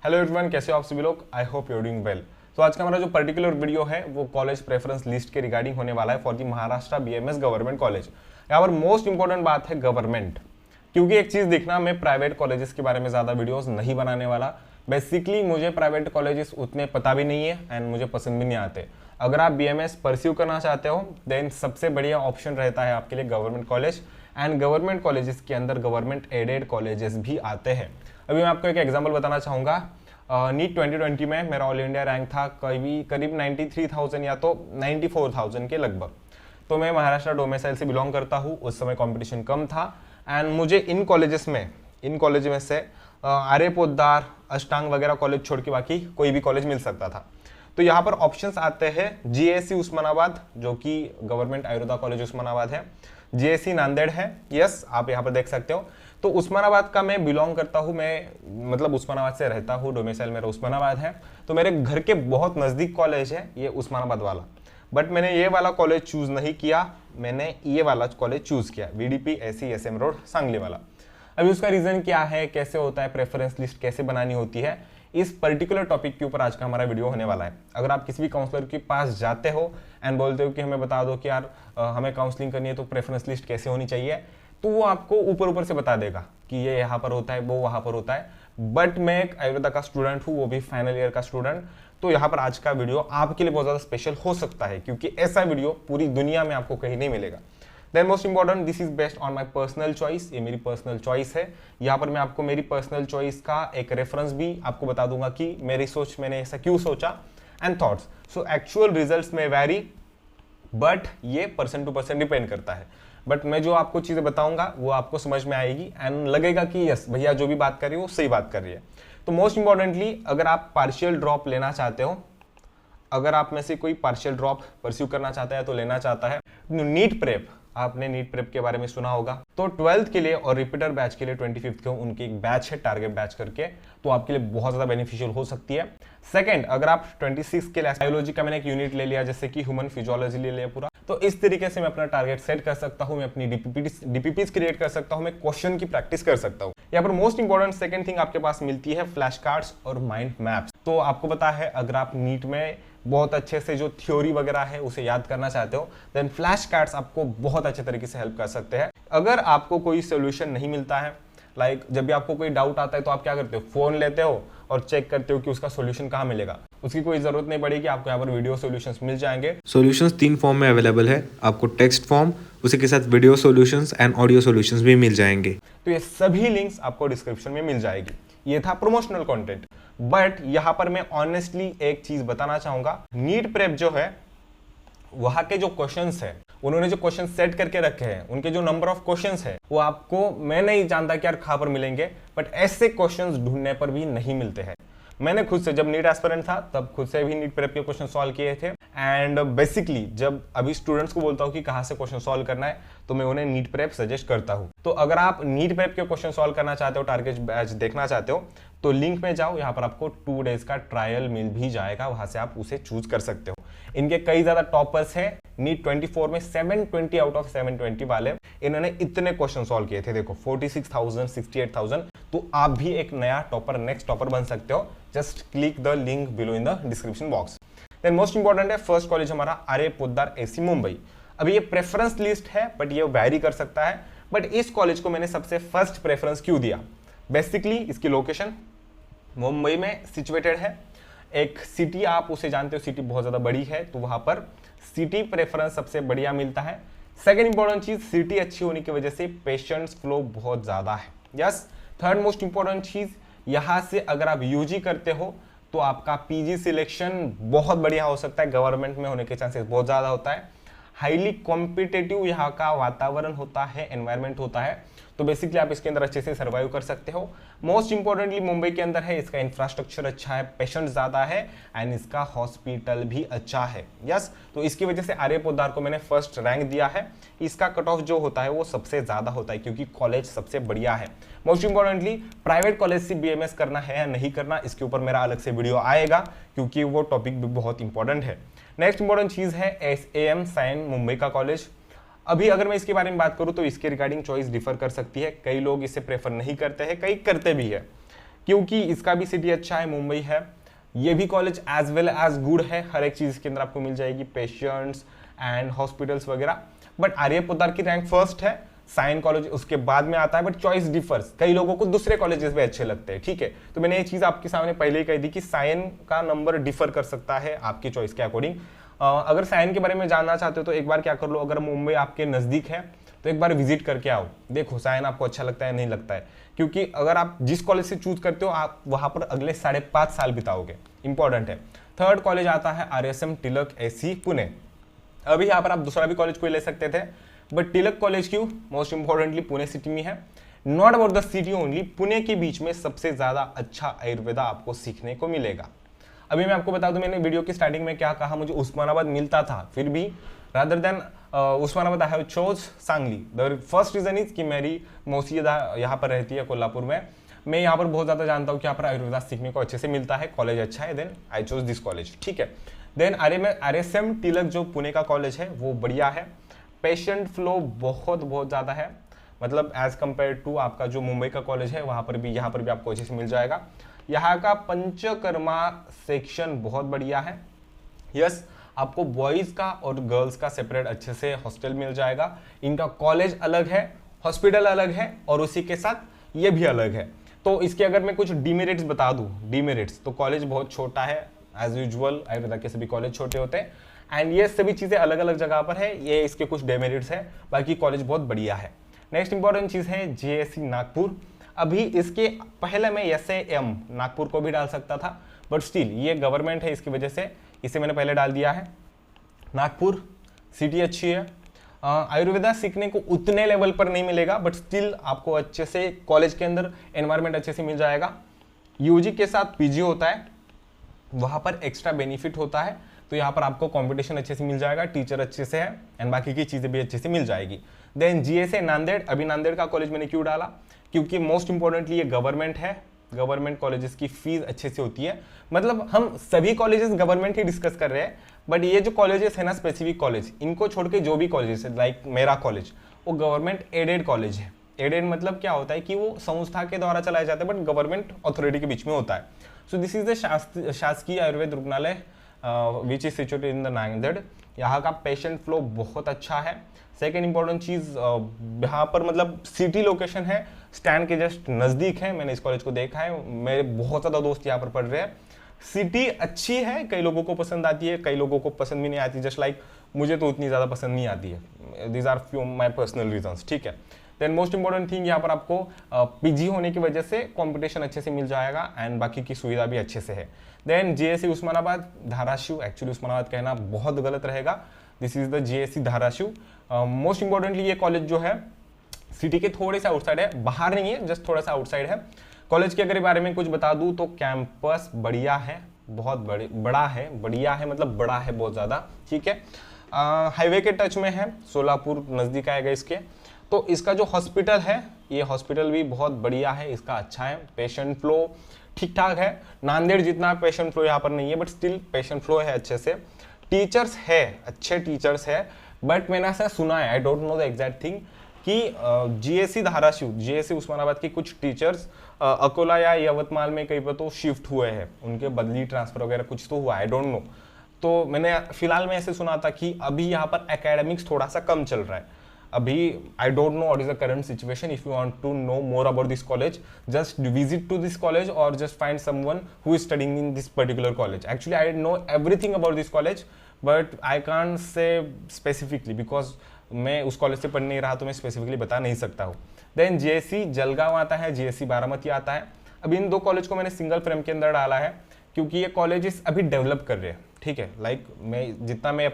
Hello everyone, कैसे हो आप सभी लोग। I hope you are doing well. तो आज का हमारा जो पर्टिकुलर वीडियो है वो कॉलेज प्रेफरेंस लिस्ट के रिगार्डिंग होने वाला है for the Maharashtra BMS government college. यहाँ पर मोस्ट इंपॉर्टेंट बात है गवर्नमेंट, क्योंकि एक चीज देखना, मैं प्राइवेट कॉलेजेस के बारे में ज्यादा वीडियोस नहीं बनाने वाला। बेसिकली मुझे प्राइवेट कॉलेजेस उतने पता भी नहीं है एंड मुझे पसंद भी नहीं आते। अगर आप बीएमएस परस्यू करना चाहते हो देन सबसे बढ़िया ऑप्शन रहता है आपके लिए government college, and government colleges के अंदर गवर्नमेंट एडेड कॉलेजेस भी आते हैं। अभी मैं आपको एक एग्जांपल बताना चाहूँगा। नीट 2020 में मेरा ऑल इंडिया रैंक था करीब 93,000 या तो 94,000 के लगभग। तो मैं महाराष्ट्र डोमिसाइल से बिलोंग करता हूँ। उस समय कंपटीशन कम था एंड मुझे इन कॉलेज में से आर्य पोद्दार, अष्टांग वगैरह कॉलेज छोड़ के बाकी कोई भी कॉलेज मिल सकता था। तो यहाँ पर ऑप्शंस आते हैं जीएससी उस्मानाबाद, जो कि गवर्नमेंट आयुर्वेदा कॉलेज उस्मानाबाद है, जीएससी नांदेड़ है, यस आप यहाँ पर देख सकते हो। तो उस्मानाबाद का मैं बिलोंग करता हूँ, मैं मतलब उस्मानाबाद से रहता हूँ, डोमिसाइल मेरा उस्मानाबाद है। तो मेरे घर के बहुत नज़दीक कॉलेज है ये उस्मानाबाद वाला, बट मैंने ये वाला कॉलेज चूज़ नहीं किया, मैंने ये वाला कॉलेज चूज़ किया, VDP SESM रोड सांगली वाला। अभी उसका रीज़न क्या है, कैसे होता है, प्रेफरेंस लिस्ट कैसे बनानी होती है, इस पर्टिकुलर टॉपिक के ऊपर आज का हमारा वीडियो होने वाला है। अगर आप किसी भी काउंसलर के पास जाते हो एंड बोलते हो कि हमें बता दो कि यार हमें काउंसलिंग करनी है तो प्रेफरेंस लिस्ट कैसे होनी चाहिए, तो वो आपको ऊपर से बता देगा कि ये यहाँ पर होता है, वो वहाँ पर होता है। बट मैं एक आयुर्वेदा का स्टूडेंट हूँ, वो भी फाइनल ईयर का स्टूडेंट, तो यहाँ पर आज का वीडियो आपके लिए बहुत ज़्यादा स्पेशल हो सकता है, क्योंकि ऐसा वीडियो पूरी दुनिया में आपको कहीं नहीं मिलेगा। Then most important, this is based on my personal choice, ये मेरी पर्सनल चॉइस है। यहाँ पर मैं आपको मेरी पर्सनल चॉइस का एक रेफरेंस भी आपको बता दूंगा कि मेरी सोच, मैंने ऐसा क्यों सोचा and thoughts. So actual results में वैरी, बट ये पर्सन टू पर्सन डिपेंड करता है। बट मैं जो आपको चीज़ें बताऊंगा वो आपको समझ में आएगी एंड लगेगा कि यस भैया जो भी बात कर रही है वो सही बात कर रही है। तो मोस्ट इंपॉर्टेंटली, अगर आप पार्शियल ड्रॉप लेना चाहते हो, अगर आप में से कोई पार्शियल ड्रॉप परस्यू करना चाहता है तो लेना चाहता है नीट प्रेप, आपने नीट प्रेप के बारे में सुना होगा। तो 12th के लिए और रिपीटर बैच के लिए 25th को उनकी एक बैच है टारगेट बैच करके, तो आपके लिए बहुत ज्यादा बेनिफिशियल हो सकती है। सेकंड, अगर आप 26 के लिए बायोलॉजी का मैंने एक यूनिट ले लिया, जैसे कि ह्यूमन फिजियोलॉजी ले लिया पूरा, तो इस तरीके से मैं अपना टारगेट सेट कर सकता हूं, मैं अपनी डीपीपीज क्रिएट कर सकता हूं, मैं क्वेश्चन की प्रैक्टिस कर सकता हूं। यहाँ पर मोस्ट इंपॉर्टेंट सेकंड थिंग आपके पास मिलती है फ्लैश कार्ड्स और माइंड मैप्स। तो आपको पता है, अगर आप नीट में बहुत अच्छे से जो थ्योरी वगैरह है उसे याद करना चाहते हो देन फ्लैश कार्ड्स आपको बहुत अच्छे तरीके से हेल्प कर सकते हैं। अगर आपको कोई सोल्यूशन नहीं मिलता है, लाइक जब भी आपको कोई डाउट आता है तो आप क्या करते हो, फोन लेते हो और चेक करते हो कि उसका सोल्यूशन कहाँ मिलेगा। उसकी कोई जरूरत नहीं पड़ेगी, आपको यहाँ पर वीडियो सॉल्यूशंस मिल जाएंगे। सॉल्यूशंस 3 फॉर्म में अवेलेबल है, आपको टेक्स्ट फॉर्म, उसी के साथ video solutions and audio solutions भी मिल जाएंगे। तो ये सभी लिंक्स आपको डिस्क्रिप्शन में मिल जाएगी। ये था प्रमोशनल कंटेंट, बट यहाँ पर मैं ऑनेस्टली एक चीज बताना चाहूंगा। नीट प्रेप जो है, वहां के जो क्वेश्चंस है, उन्होंने जो क्वेश्चन सेट करके रखे हैं, उनके जो नंबर ऑफ क्वेश्चंस है, वो आपको, मैं नहीं जानता कि यार कहां पर मिलेंगे, बट ऐसे क्वेश्चंस ढूंढने पर भी नहीं मिलते हैं। मैंने खुद से, जब नीट एस्पिरेंट था तब खुद से भी नीट प्रेप के क्वेश्चन सॉल्व किए थे एंड बेसिकली जब अभी स्टूडेंट्स को बोलता हूँ कि कहाँ से क्वेश्चन सॉल्व करना है तो मैं उन्हें नीट प्रेप सजेस्ट करता हूँ। तो अगर आप नीट प्रेप के क्वेश्चन सॉल्व करना चाहते हो, टारगेट बैच देखना चाहते हो, तो लिंक में जाओ, यहाँ पर आपको 2 डेज का ट्रायल मिल भी जाएगा, वहां से आप उसे चूज कर सकते हो। इनके कई ज्यादा टॉपर्स हैं। नीट 24 में 720 आउट ऑफ 720 वाले, इन्होंने इतने क्वेश्चन सॉल्व किए थे, देखो 46,000, 68,000। तो आप भी एक नया टॉपर, नेक्स्ट टॉपर बन सकते हो। Just click the link below in the description box. Then most important है, फर्स्ट कॉलेज हमारा आर्य पोद्दार AC मुंबई। अभी ये प्रेफरेंस लिस्ट है बट ये वैरी कर सकता है, बट इस कॉलेज को मैंने सबसे फर्स्ट प्रेफरेंस क्यों दिया, बेसिकली इसकी लोकेशन मुंबई में सिचुएटेड है। एक सिटी, आप उसे जानते हो, सिटी बहुत ज्यादा बड़ी है, तो वहां पर सिटी प्रेफरेंस सबसे बढ़िया मिलता है। सेकेंड इंपॉर्टेंट चीज, सिटी अच्छी होने की वजह से पेशेंट्स फ्लो बहुत ज्यादा है, यस। थर्ड मोस्ट इंपॉर्टेंट चीज, यहां से अगर आप यूजी करते हो तो आपका पीजी सिलेक्शन बहुत बढ़िया हो सकता है, गवर्नमेंट में होने के चांसेस बहुत ज्यादा होता है। हाईली कॉम्पिटेटिव यहाँ का वातावरण होता है, एनवायरमेंट होता है, तो बेसिकली आप इसके अंदर अच्छे से सर्वाइव कर सकते हो। मोस्ट इंपॉर्टेंटली मुंबई के अंदर है, इसका इंफ्रास्ट्रक्चर अच्छा है, पेशेंट ज्यादा है एंड इसका हॉस्पिटल भी अच्छा है, यस। तो इसकी वजह से आर्य पोद्दार को मैंने फर्स्ट रैंक दिया है। इसका कट ऑफ जो होता है वो सबसे ज्यादा होता है क्योंकि कॉलेज सबसे बढ़िया है। मोस्ट इंपॉर्टेंटली, प्राइवेट कॉलेज से बीएमएस करना है या नहीं करना, इसके ऊपर मेरा अलग से वीडियो आएगा क्योंकि वो टॉपिक भी बहुत इंपॉर्टेंट है। नेक्स्ट इंपॉर्टेंट चीज है SAM साइन मुंबई का कॉलेज। अभी अगर मैं इसके बारे में बात करूं तो इसके रिगार्डिंग चॉइस डिफर कर सकती है, कई लोग इसे प्रेफर नहीं करते हैं, कई करते भी है। क्योंकि इसका भी सिटी अच्छा है, मुंबई है। ये भी college as well as good है, हर एक चीज़ के अंदर आपको मिल जाएगी, पेशेंट्स एंड हॉस्पिटल्स वगैरह। बट आर्य पोद्दार की रैंक फर्स्ट है, साइन कॉलेज उसके बाद में आता है, बट चॉइस डिफर्स, कई लोगों को दूसरे कॉलेजेस भी अच्छे लगते हैं, ठीक है। तो मैंने ये चीज़ आपके सामने पहले ही कही थी कि साइन का नंबर डिफर कर सकता है आपकी चॉइस के अकॉर्डिंग। अगर साइन के बारे में जानना चाहते हो तो एक बार क्या कर लो, अगर मुंबई आपके नज़दीक है तो एक बार विजिट करके आओ, देखो साइन आपको अच्छा लगता है नहीं लगता है, क्योंकि अगर आप जिस कॉलेज से चूज करते हो आप वहाँ पर अगले 5.5 साल बिताओगे, इंपॉर्टेंट है। थर्ड कॉलेज आता है RSM तिलक AC पुणे। अभी यहाँ पर आप दूसरा भी कॉलेज कोई ले सकते थे, बट तिलक कॉलेज क्यों, मोस्ट इंपॉर्टेंटली पुणे सिटी में है। Not about the city only, Pune के बीच में सबसे ज्यादा अच्छा आयुर्वेदा आपको सीखने को मिलेगा। अभी मैं आपको बता दूं, मैंने वीडियो की स्टार्टिंग में क्या कहा, मुझे उस्मानाबाद मिलता था, फिर भी rather than Osmanabad I have chose Sangli. The first reason is कि मेरी मौसी यहाँ पर रहती है कोल्हापुर में, मैं यहाँ पर बहुत ज़्यादा जानता हूँ कि यहाँ पर आयुर्वेदा सीखने को अच्छे से मिलता है, कॉलेज अच्छा है, then I chose this college, ठीक है। देन RSM तिलक जो पुणे का कॉलेज है वो बढ़िया है, पेशेंट फ्लो बहुत ज़्यादा है, मतलब एज कम्पेयर टू आपका जो मुंबई का कॉलेज है वहाँ पर भी, यहाँ पर भी आपको अच्छे से मिल जाएगा। यहाँ का पंचकर्मा सेक्शन बहुत बढ़िया है, यस आपको बॉयज़ का और गर्ल्स का सेपरेट अच्छे से हॉस्टल मिल जाएगा। इनका कॉलेज अलग है, हॉस्पिटल अलग है, और उसी के साथ ये भी अलग है। तो इसके अगर मैं कुछ डीमेरिट्स बता दूं, डीमेरिट्स तो कॉलेज बहुत छोटा है, एज यूजुअल आयुर्वेदा के सभी कॉलेज छोटे होते हैं, एंड ये सभी चीज़ें अलग अलग जगह पर है, ये इसके कुछ डेमेरिट्स है, बाकी कॉलेज बहुत बढ़िया है। नेक्स्ट इंपॉर्टेंट चीज़ है JSC नागपुर। अभी इसके पहले मैं SAM नागपुर को भी डाल सकता था, बट स्टिल ये गवर्नमेंट है, इसकी वजह से इसे मैंने पहले डाल दिया है। नागपुर सिटी अच्छी है, आयुर्वेदा सीखने को उतने लेवल पर नहीं मिलेगा, बट स्टिल आपको अच्छे से कॉलेज के अंदर एनवायरनमेंट अच्छे से मिल जाएगा। UG के साथ PG होता है, वहाँ पर एक्स्ट्रा बेनिफिट होता है, तो यहाँ पर आपको कंपटीशन अच्छे से मिल जाएगा, टीचर अच्छे से है, एंड बाकी की चीज़ें भी अच्छे से मिल जाएगी। देन GSA नांदेड़, अभी नांदेड़ का कॉलेज मैंने क्यों डाला, क्योंकि मोस्ट इंपॉर्टेंटली ये गवर्नमेंट है, गवर्नमेंट कॉलेजेस की फीस अच्छे से होती है, मतलब हम सभी कॉलेजेस गवर्नमेंट ही डिस्कस कर रहे हैं, बट ये जो कॉलेजेस है ना स्पेसिफिक कॉलेज, इनको छोड़ के जो भी कॉलेजेस है लाइक मेरा कॉलेज, वो गवर्नमेंट एडेड कॉलेज है। एडेड मतलब क्या होता है कि वो संस्था के द्वारा चलाया जाता है, बट गवर्नमेंट अथॉरिटी के बीच में होता है। सो दिस इज द शासकीय आयुर्वेद रुग्णालय which is situated in the Nanded. यहाँ का पेशेंट फ्लो बहुत अच्छा है। सेकेंड इंपॉर्टेंट चीज़, यहाँ पर मतलब सिटी लोकेशन है, स्टैंड के जस्ट नज़दीक है, मैंने इस कॉलेज को देखा है, मेरे बहुत ज़्यादा दोस्त यहाँ पर पढ़ रहे हैं। सिटी अच्छी है, कई लोगों को पसंद आती है, कई लोगों को पसंद भी नहीं आती, जस्ट लाइक मुझे तो उतनी ज़्यादा पसंद नहीं आती है। These are few my personal reasons, ठीक है। देन मोस्ट इंपॉर्टेंट थिंग, यहाँ पर आपको PG होने की वजह से कंपटीशन अच्छे से मिल जाएगा, एंड बाकी की सुविधा भी अच्छे से है। Then JSC Osmanabad Dharashiv, actually Osmanabad कहना बहुत गलत रहेगा, this is the JSC Dharashiv. Most importantly ये कॉलेज जो है सिटी के थोड़े से आउटसाइड है, बाहर नहीं है, जस्ट थोड़ा सा आउटसाइड है। कॉलेज के अगर बारे में कुछ बता दूं तो कैंपस बढ़िया है, बहुत बड़ा है, बढ़िया है मतलब बड़ा है बहुत ज़्यादा, ठीक है। हाईवे के टच में है, सोलापुर नज़दीक आएगा इसके। तो इसका जो हॉस्पिटल है, ये हॉस्पिटल भी बहुत बढ़िया है, इसका अच्छा है, पेशेंट फ्लो ठीक ठाक है। नांदेड़ जितना पेशेंट फ्लो यहाँ पर नहीं है, बट स्टिल पेशेंट फ्लो है अच्छे से। टीचर्स है, अच्छे टीचर्स है, बट मैंने ऐसा सुना है, आई don't know the exact thing, कि JSC धाराशिव, JSC उस्मानाबाद के कुछ टीचर्स अकोला या यवतमाल में कहीं पर तो शिफ्ट हुए हैं, उनके बदली ट्रांसफर वगैरह कुछ तो हुआ, आई डोंट नो। तो मैंने फिलहाल में ऐसे सुना था कि अभी यहाँ पर एकेडमिक्स थोड़ा सा कम चल रहा है अभी। I don't know what is the current situation. If you want to know more about this college, just visit to this college और just find someone who is studying in this particular college. Actually I know everything about this college, but I can't say specifically because मैं उस college से पढ़ नहीं रहा, तो मैं specifically बता नहीं सकता हूँ। देन JSC जलगांव आता है, JSC बारामती आता है। अब इन दो कॉलेज को मैंने सिंगल फ्रेम के अंदर डाला है, क्योंकि ये कॉलेजेस अभी डेवलप कर रहे हैं, ठीक है। लाइक मैं जितना मैं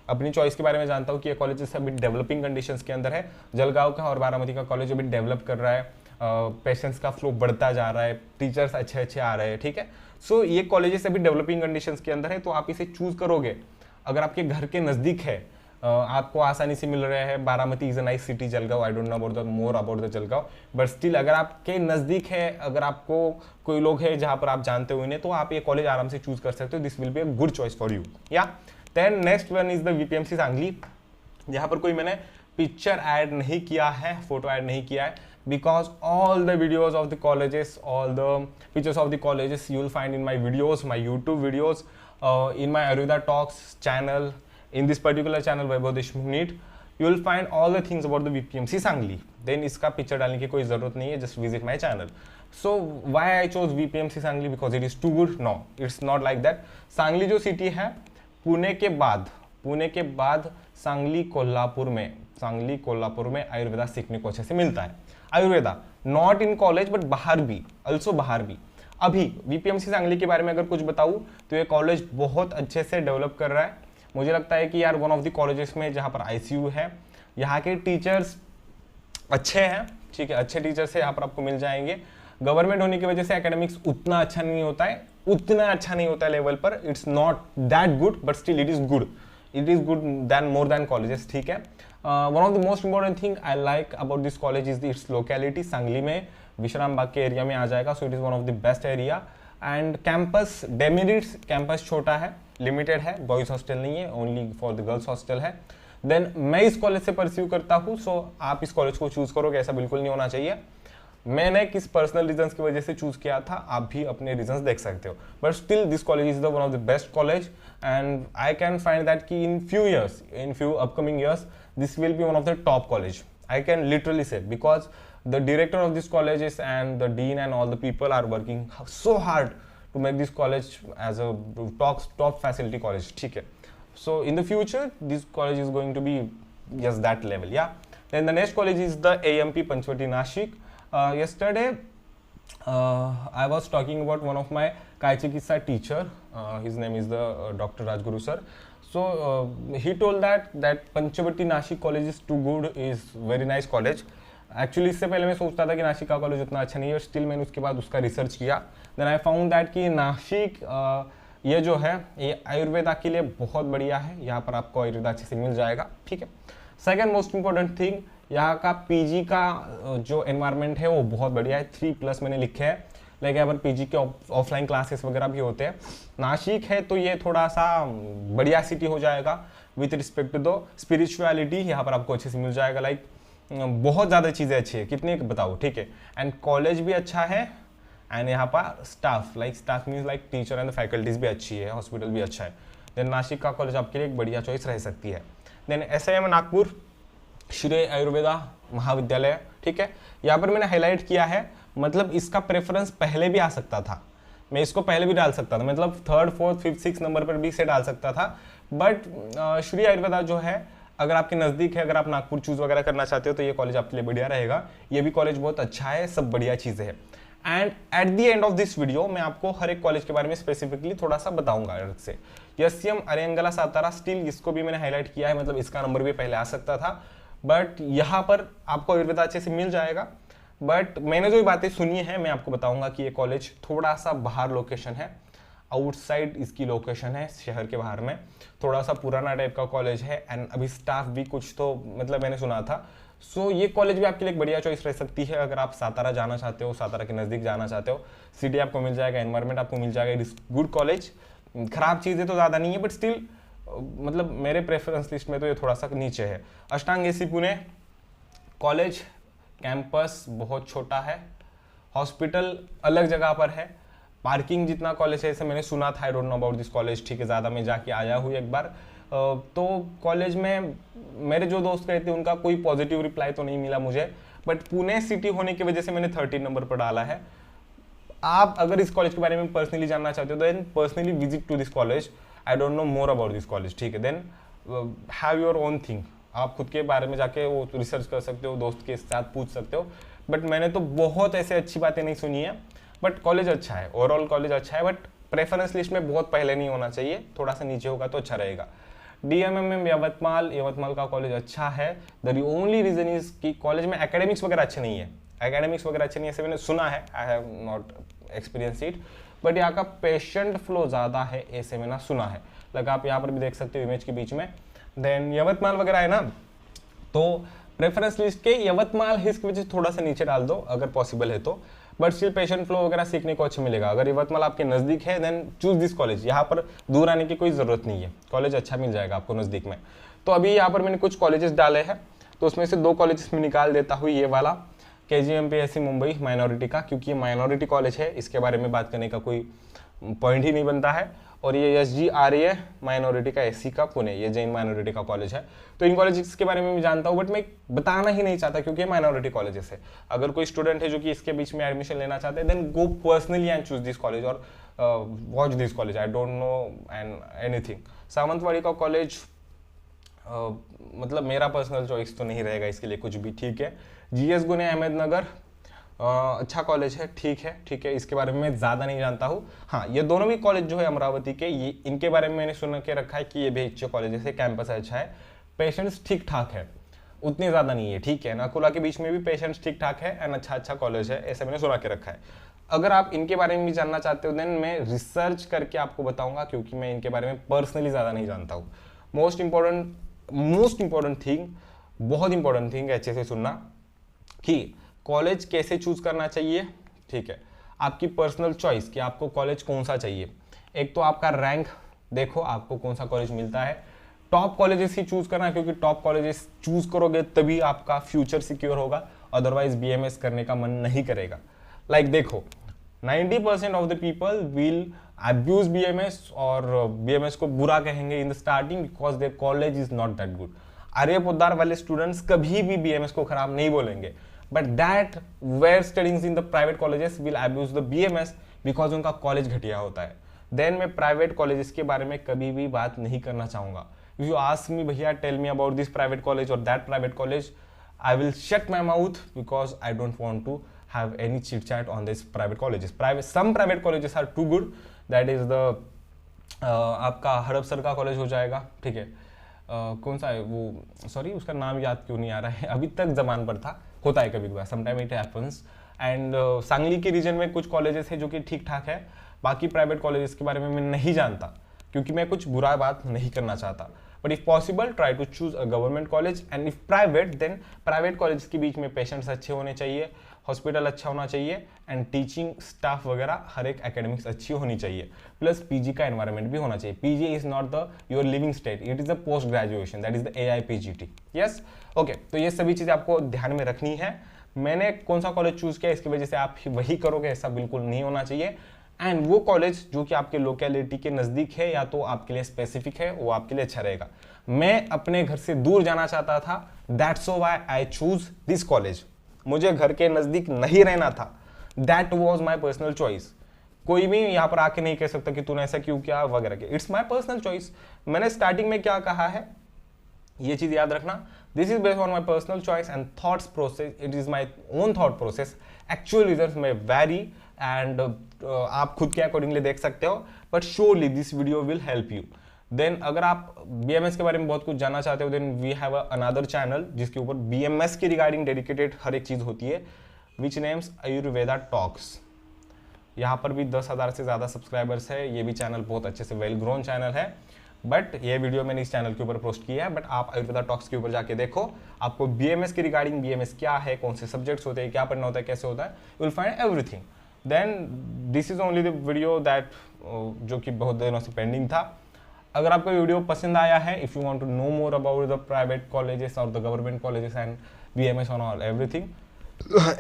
अपनी चॉइस के बारे में जानता हूँ कि ये कॉलेजेस अभी डेवलपिंग कंडीशंस के अंदर है। जलगांव का और बारामती का कॉलेज अभी डेवलप कर रहा है, पेशेंट्स का फ्लो बढ़ता जा रहा है, टीचर्स अच्छे आ रहे हैं, ठीक है। सो ये कॉलेजेस अभी डेवलपिंग कंडीशंस के अंदर है, तो आप इसे चूज करोगे अगर आपके घर के नज़दीक है, आपको आसानी से मिल रहे हैं। Baramati is a nice city, Jalgaon I don't know about the more about the Jalgaon, but still अगर आपके नज़दीक है, अगर आपको कोई लोग है जहाँ पर आप जानते हो इन्हें, तो आप ये कॉलेज आराम से चूज कर सकते हो। This will be a good choice for you, yeah. Then next one is the VPMC Sangli. यहाँ पर कोई मैंने पिक्चर ऐड नहीं किया है, फोटो ऐड नहीं किया है, because all the videos of the colleges, all the pictures of the colleges you will find in my videos, my YouTube videos, in my Ayurveda Talks channel, in this particular channel Vaibhav Deshmukh NEET, you will find all the things about the VPMC Sangli. Then इसका picture डालने की कोई ज़रूरत नहीं है, just visit my channel. So why I chose VPMC Sangli? Because it is too good? No, it's not like that. Sangli जो city है, पुणे के बाद सांगली कोल्हापुर में आयुर्वेदा सीखने को अच्छे से मिलता है. Ayurveda not in college but बाहर भी. अभी VPMC सांगली के बारे में अगर कुछ बताऊँ तो ये कॉलेज बहुत अच्छे से डेवलप कर रहा है. मुझे लगता है कि यार वन ऑफ द कॉलेजेस में जहाँ पर ICU है, यहाँ के टीचर्स अच्छे हैं, ठीक है, अच्छे टीचर्स यहाँ पर आपको मिल जाएंगे. गवर्नमेंट होने की वजह से एकेडमिक्स उतना अच्छा नहीं होता है लेवल पर. It's not that good but still it is good than more than colleges, ठीक है. One of the most important thing I like about this college is its locality. Sangli में विश्राम बाग के एरिया में आ जाएगा, so it is one of the best area. And campus demerits, campus छोटा है, limited है, बॉयज़ हॉस्टल नहीं है, only for the girls hostel है. देन मैं इस कॉलेज से परस्यू करता हूँ, सो आप इस कॉलेज को चूज़ करोगे ऐसा बिल्कुल नहीं होना चाहिए. मैंने किस पर्सनल रीजंस की वजह से चूज़ किया था, आप भी अपने रीजंस देख सकते हो. But still this college is the one of the best college and I can find that कि in few upcoming years this will be one of the top college. I can literally say, because the director of this colleges and the dean and all the people are working so hard to make this college as a top facility college, ठीक है. So in the future this college is going to be just that level, yeah. Then the next college is the AMP Panchvati Nashik. Yesterday I was talking about one of my Kai Chikitsa teacher, his name is the Dr. Rajguru sir. So he told that Panchavati Nashik college is too good, is very nice college. Actually इससे पहले मैं सोचता था कि नासिक का college उतना अच्छा नहीं है, स्टिल मैंने उसके बाद उसका रिसर्च किया. देन आई फाउंड दैट कि नासिक ये जो है ये आयुर्वेदा के लिए बहुत बढ़िया है. यहाँ पर आपको आयुर्वेदा अच्छे से मिल जाएगा, ठीक है. सेकेंड मोस्ट इंपॉर्टेंट थिंग, यहाँ का PG का जो एनवायरनमेंट है वो बहुत बढ़िया है. 3+ मैंने लिखे हैं, लाइक यहाँ पर PG के ऑफलाइन क्लासेस वगैरह भी होते हैं. नासिक है तो ये थोड़ा सा बढ़िया सिटी हो जाएगा with respect to the spirituality. यहाँ पर आपको अच्छे से मिल जाएगा, लाइक बहुत ज़्यादा चीज़ें अच्छी है, कितनी बताओ, ठीक है. एंड कॉलेज भी अच्छा है एंड यहाँ पर staff means like teacher and faculties भी अच्छी है, हॉस्पिटल भी अच्छा है. देन नासिक का कॉलेज आपके लिए एक बढ़िया चॉइस रह सकती है. देन SIM नागपुर श्रेय आयुर्वेदा महाविद्यालय, ठीक है. यहाँ पर मैंने हाईलाइट किया है, मतलब इसका प्रेफरेंस पहले भी आ सकता था, मैं इसको पहले भी डाल सकता था, मतलब 3rd 4th 5th 6th number पर भी इसे डाल सकता था. बट श्री आयुर्वेदा जो है, अगर आपके नज़दीक है, अगर आप नागपुर चूज़ वगैरह करना चाहते हो तो ये कॉलेज आपके लिए बढ़िया रहेगा. ये भी कॉलेज बहुत अच्छा है, सब बढ़िया चीज़ें हैं. And at the end of this video मैं आपको हर एक कॉलेज के बारे में स्पेसिफिकली थोड़ा सा बताऊंगा अलग से. SCM अरियंगला सातारा, स्टिल इसको भी मैंने हाईलाइट किया है, मतलब इसका नंबर भी पहले आ सकता था, बट यहाँ पर आपको आयुर्वेदा अच्छे से मिल जाएगा. बट मैंने जो बातें सुनी है मैं आपको बताऊंगा कि ये कॉलेज थोड़ा सा बाहर लोकेशन है, आउटसाइड इसकी लोकेशन है, शहर के बाहर में. थोड़ा सा पुराना टाइप का कॉलेज है एंड अभी स्टाफ भी कुछ तो मतलब मैंने सुना था. सो ये कॉलेज भी आपके लिए एक बढ़िया चॉइस रह सकती है अगर आप सातारा जाना चाहते हो, सातारा के नज़दीक जाना चाहते हो. सिटी आपको मिल जाएगा, एनवायरनमेंट आपको मिल जाएगा, इट इज गुड कॉलेज. खराब चीज़ें तो ज़्यादा नहीं है बट स्टिल मतलब मेरे प्रेफरेंस लिस्ट में तो ये थोड़ा सा नीचे है. अष्टांग एसी पुणे कॉलेज, कैंपस बहुत छोटा है, हॉस्पिटल अलग जगह पर है, पार्किंग जितना कॉलेज है ऐसे मैंने सुना था. आई don't know about this college, ठीक है, ज़्यादा मैं जाके आया हूँ एक बार. तो कॉलेज में मेरे जो दोस्त गए थे उनका कोई पॉजिटिव रिप्लाई तो नहीं मिला मुझे, बट पुणे सिटी होने की वजह से मैंने 13 नंबर पर डाला है. आप अगर इस कॉलेज के बारे में पर्सनली जानना चाहते हो then personally visit to this college. I don't know more about this college, ठीक है. Then have your own thing, आप खुद के बारे में जाके वो रिसर्च कर सकते हो, दोस्त के साथ पूछ सकते हो. बट मैंने तो बहुत ऐसे अच्छी बातें नहीं सुनी है. बट कॉलेज अच्छा है, ओवरऑल कॉलेज अच्छा है, बट प्रेफरेंस लिस्ट में बहुत पहले नहीं होना चाहिए, थोड़ा सा नीचे होगा तो अच्छा रहेगा. DMMM यवतमाल का कॉलेज अच्छा है. द ओनली रीजन इज कि कॉलेज में एकेडमिक्स वगैरह अच्छे नहीं है, ऐसे मैंने सुना है. I have not experience it, but यहाँ का पेशेंट फ्लो ज़्यादा है ऐसे मैंने सुना है. लाइक आप यहाँ पर भी देख सकते हो इमेज के बीच में. देन यवतमाल वगैरह है ना, तो प्रेफरेंस लिस्ट के यवतमाल हिस्क वजह थोड़ा सा नीचे डाल दो अगर पॉसिबल है तो. बट स्टिल पेशेंट फ्लो वगैरह सीखने को अच्छा मिलेगा. अगर यवतमाल आपके नज़दीक है देन चूज दिस कॉलेज. यहाँ पर दूर आने की कोई ज़रूरत नहीं है, कॉलेज अच्छा मिल जाएगा आपको नज़दीक में. तो अभी यहाँ पर मैंने कुछ कॉलेजेस डाले हैं, तो उसमें से 2 कॉलेजेस में निकाल देता हूँ. ये वाला KGMPSC मुंबई माइनॉरिटी का, क्योंकि ये माइनॉरिटी कॉलेज है, इसके बारे में बात करने का कोई पॉइंट ही नहीं बनता है। और ये SGRA माइनॉरिटी का SC का पुणे, ये जैन माइनॉरिटी का कॉलेज है। तो इन कॉलेज के बारे में मैं जानता हूँ, बट मैं बताना ही नहीं चाहता क्योंकि ये माइनॉरिटी कॉलेजेस है। अगर कोई स्टूडेंट है जो कि इसके बीच में एडमिशन लेना चाहते हैं, then go personally and choose this college और watch this college. I don't know and anything. Sawantwadi का कॉलेज मतलब मेरा पर्सनल चॉइस तो नहीं रहेगा इसके लिए कुछ भी, ठीक है। GS गुने अहमदनगर अच्छा कॉलेज है, ठीक है, इसके बारे में मैं ज़्यादा नहीं जानता हूँ। हाँ, ये दोनों भी कॉलेज जो है अमरावती के, ये इनके बारे में मैंने सुन के रखा है कि ये भी अच्छे कॉलेज है, कैंपस अच्छा है, पेशेंट्स ठीक ठाक है, उतनी ज़्यादा नहीं है, ठीक है। नकुला के बीच में भी पेशेंट्स ठीक ठाक है एंड अच्छा कॉलेज है, ऐसे मैंने सुना के रखा है। अगर आप इनके बारे में भी जानना चाहते हो देन मैं रिसर्च करके आपको बताऊंगा, क्योंकि मैं इनके बारे में पर्सनली ज़्यादा नहीं जानता हूँ। मोस्ट इंपॉर्टेंट थिंग, बहुत इंपॉर्टेंट थिंग अच्छे से सुनना कि कॉलेज कैसे चूज करना चाहिए, ठीक है। आपकी पर्सनल चॉइस कि आपको कॉलेज कौन सा चाहिए। एक तो आपका रैंक देखो, आपको कौन सा कॉलेज मिलता है। टॉप कॉलेजेस ही चूज करना, क्योंकि टॉप कॉलेजेस चूज करोगे तभी आपका फ्यूचर सिक्योर होगा, अदरवाइज BMS करने का मन नहीं करेगा। लाइक देखो 90% of the people will abuse BMS और BMS को बुरा कहेंगे in the starting because their college is not that good. Arya Poddar वाले स्टूडेंट्स कभी भी BMS को खराब नहीं बोलेंगे, but that where studies in the private colleges will abuse the BMS because उनका कॉलेज घटिया होता है। देन मैं प्राइवेट कॉलेजेस के बारे में कभी भी बात नहीं करना चाहूंगा। इफ यू आस्क मी भैया tell me about this private college और that private college, I will shut my mouth because I don't want to have any chit chat on this private colleges. Some private colleges are too good. That is the आपका हड़पसर का college हो जाएगा, ठीक है। कौन सा है वो, सॉरी उसका नाम याद क्यों नहीं आ रहा है, अभी तक जबान पर था, होता है कभी कभार, sometime it happens. And Sangli के रीजन में कुछ कॉलेजेस है जो कि ठीक ठाक है, बाकी प्राइवेट कॉलेजेस के बारे में मैं नहीं जानता क्योंकि मैं कुछ बुरा बात नहीं करना चाहता। But if possible try to choose a government college, and if private then private college के बीच में पेशेंट्स अच्छे होने चाहिए, हॉस्पिटल अच्छा होना चाहिए एंड टीचिंग स्टाफ वगैरह हर एक एकेडमिक्स अच्छी होनी चाहिए, प्लस PG का एनवायरनमेंट भी होना चाहिए। PG is not the your living state, it is the post graduation, that is the AIPGT। Yes, okay, तो ये सभी चीजें आपको ध्यान में रखनी है। मैंने कौन सा कॉलेज चूज किया इसकी वजह से आप वही करोगे, ऐसा बिल्कुल नहीं होना चाहिए। एंड वो कॉलेज जो कि आपके लोकेलिटी के नज़दीक है या तो आपके लिए स्पेसिफिक है, वो आपके लिए अच्छा रहेगा। मैं अपने घर से दूर जाना चाहता था, that's why I choose this college. मुझे घर के नज़दीक नहीं रहना था, that was my personal choice. कोई भी यहाँ पर आके नहीं कह सकता कि तूने ऐसा क्यों किया वगैरह के, इट्स माय पर्सनल चॉइस। मैंने स्टार्टिंग में क्या कहा है ये चीज़ याद रखना, this is based on my personal choice and thoughts process, it is my own thought process. Actual result में वैरी एंड आप खुद के अकॉर्डिंगली देख सकते हो, but surely this video will help you. Then अगर आप BMS के बारे में बहुत कुछ जानना चाहते हो, then we have another channel जिसके ऊपर BMS की रिगार्डिंग डेडिकेटेड हर एक चीज़ होती है, विच नेम्स आयुर्वेदा टॉक्स। यहाँ पर भी 10,000 से ज़्यादा सब्सक्राइबर्स है, ये भी चैनल बहुत अच्छे से वेल ग्रोन चैनल है। बट ये वीडियो मैंने इस चैनल के ऊपर पोस्ट किया है, बट आप आयुर्वेदा टॉक्स के ऊपर जाके देखो, आपको BMS की रिगार्डिंग BMS क्या है, कौन से सब्जेक्ट्स होते हैं, क्या पढ़ना होता है, कैसे होता है, you will find everything. Then this is only the video that जो कि बहुत दिनों से पेंडिंग था। अगर आपको वीडियो पसंद आया है, if you want to know more about the private colleges और the government colleges and BMS on all everything,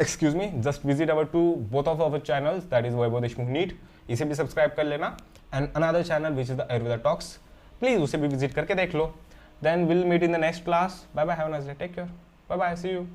excuse me, just visit our both of our channels, that is Vaibhav Deshmukh NEET, इसे भी subscribe कर लेना, and another channel which is the Ayurveda Talks, please उसे भी visit करके देख लो। Then we'll meet in the next class. Bye bye, have a nice day, take care, bye bye, see you.